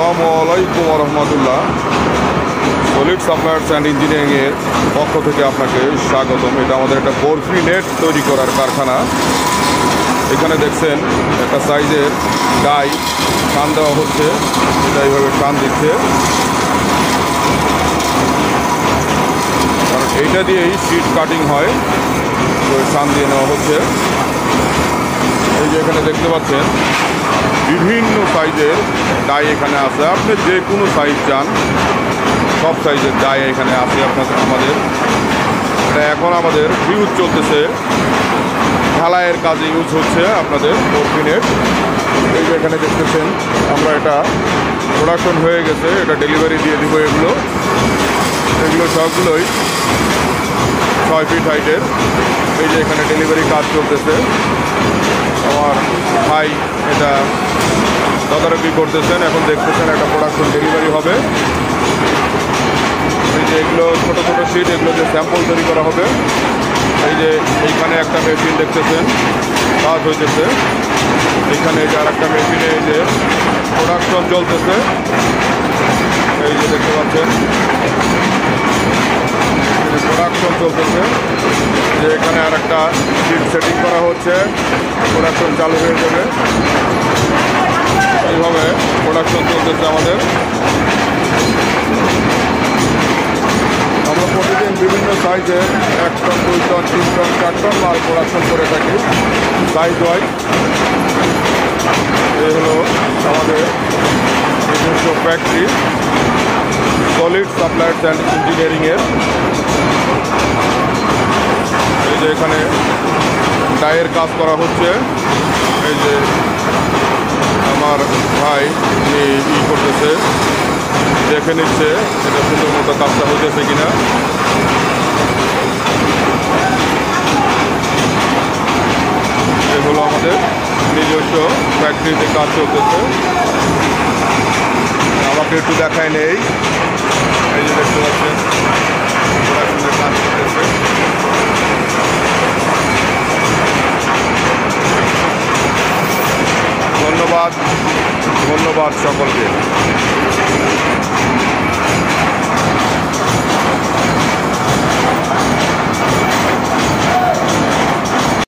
আসসালামু আলাইকুম রহমতুল্লাহ। Solid suppliers and ইঞ্জিনিয়ারিংয়ের পক্ষ থেকে আপনাকে স্বাগতম। এটা আমাদের একটা বরফি নেট তৈরি করার কারখানা। এখানে দেখছেন একটা সাইজের ডাই টান দেওয়া হচ্ছে, এটা এইভাবে টান দিচ্ছে, কারণ এইটা দিয়েই শিট কাটিং হয়, তো টান দিয়ে নেওয়া হচ্ছে। এই যে এখানে দেখতে পাচ্ছেন বিভিন্ন সাইজের ডাই এখানে আছে, আপনি যে কোনো সাইজ চান সব সাইজের ডাই এখানে আছে আমাদের। এটা এখন আমাদের ইউজ চলতেছে, ঢালাইয়ের কাজে ইউজ হচ্ছে আপনাদের বরফি নেট। এই যে এখানে দেখতেছেন আমরা এটা প্রোডাকশন হয়ে গেছে, এটা ডেলিভারি দিয়ে দিব। এগুলো সবগুলোই 6 ফিট হাইটের। এই যে এখানে ডেলিভারি কাজ চলতেছে, আমার ভাই এটা তদারকি করতেছেন, এখন দেখতেছেন একটা প্রোডাকশন ডেলিভারি হবে। এই যে এগুলো ছোটো ছোটো শিট, এগুলো যে স্যাম্পল তৈরি করা হবে। এই যে এইখানে একটা মেশিন দেখতেছেন কাজ হইতেছে, এইখানে যে আর একটা মেশিনে এই যে প্রোডাকশন চলতেছে। এই যে দেখতে পাচ্ছেন প্রোডাকশন চলতেছে, যে এখানে আর একটা শিট সেটিং করা হচ্ছে, প্রোডাকশন চালু হয়ে যাবে। এইভাবে প্রোডাকশন চলতেছে আমাদের। আমরা প্রতিদিন বিভিন্ন সাইজের 1 টন, 2 টন, 3 টন, 4 টন মাল প্রোডাকশন করে থাকি সাইজ ওয়াইজ। এই হলো আমাদের নিজস্ব ফ্যাক্টরি সলিড সাপ্লায়ার্স অ্যান্ড ইঞ্জিনিয়ারিংয়ের। এই যে এখানে ডাইয়ের কাজ করা হচ্ছে। এই যে আমার ভাই করতেছে, দেখে নিচ্ছে এটা সুন্দর মতো কাজটা হইতেছে কিনা। এগুলো আমাদের নিজস্ব ফ্যাক্টরিতে কাজ চলতেছে। আমাকে একটু দেখায় নেই। এই যে দেখতে পাচ্ছেন প্রোডাকশনের কাজ চলতেছে। ধন্যবাদ সকলকে।